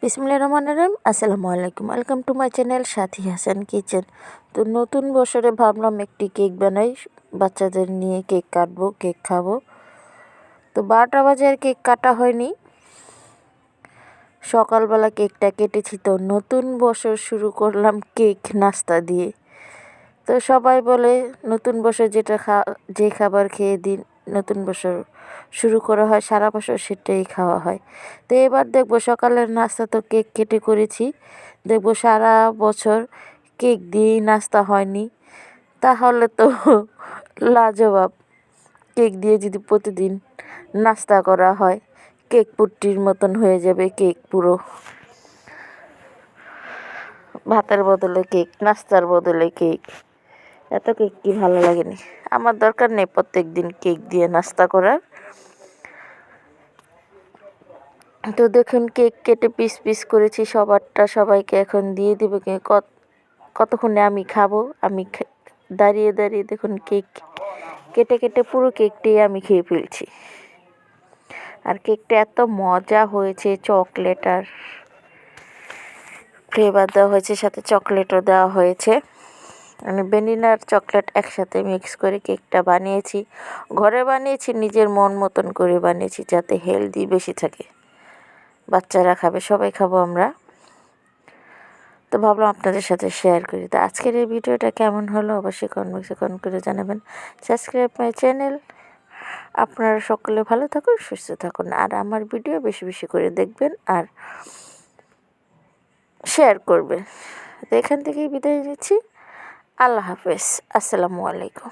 বিসমিল্লাহির রহমানির রহিম। আসসালামু আলাইকুম, welcome to my channel Sathi Hasan kitchen. তো নতুন বছরে ভাবলাম একটি কেক বানাই, বাচ্চাদের নিয়ে কেক কাটবো, কেক খাবো। তো 12টা বাজে আর কেক কাটা হয়নি, সকালবেলা কেকটা কেটেছি। তো নতুন বছর শুরু করলাম কেক নাস্তা দিয়ে। তো সবাই বলে নতুন বছর যে খাবার খেয়ে দিন নতুন বছর শুরু করা হয়, সারা বছর সেটাই খাওয়া হয়। তো এবার দেখবো সকালের নাস্তা তো কেক কেটে করেছি, দেখবো সারা বছর কেক দিয়েই নাস্তা হয়নি, তাহলে তো লাজবাব। কেক দিয়ে যদি প্রতিদিন নাস্তা করা হয়, কেক পুট্টির মতন হয়ে যাবে কেক পুরো। ভাতের বদলে কেক, নাস্তার বদলে কেক, এত কেক কি ভালো লাগেনি। আমার দরকার নেই প্রত্যেক দিন কেক দিয়ে নাস্তা করার। তো দেখুন কেক কেটে পিস পিস করেছি, সবারটা সবাইকে এখন দিয়ে দেবো। কতক্ষণে আমি খাবো, আমি দাঁড়িয়ে দাঁড়িয়ে দেখুন কেক কেটে কেটে পুরো কেকটাই আমি খেয়ে ফেলছি। আর কেকটা এত মজা হয়েছে, চকলেট আর ফ্লেভার দেওয়া হয়েছে, সাথে চকলেটও দেওয়া হয়েছে। আমি ভ্যানিলা আর চকলেট একসাথে মিক্স করে কেকটা বানিয়েছি। ঘরে বানিয়েছি, নিজের মন মতন করে বানিয়েছি, যাতে হেলদি বেশি থাকে। বাচ্চারা খাবে, সবাই খাবো আমরা। তো ভাবলাম আপনাদের সাথে শেয়ার করি। তো আজকের এই ভিডিওটা কেমন হলো অবশ্যই কমেন্ট বক্সে কমেন্ট করে জানাবেন। Subscribe my channel. আপনারা সকলে ভালো থাকুন, সুস্থ থাকুন, আর আমার ভিডিও বেশি বেশি করে দেখবেন আর শেয়ার করবেন। তো এখান থেকেই বিদায় নিচ্ছি। আল্লাহ হাফেজ, আসসালামু আলাইকুম।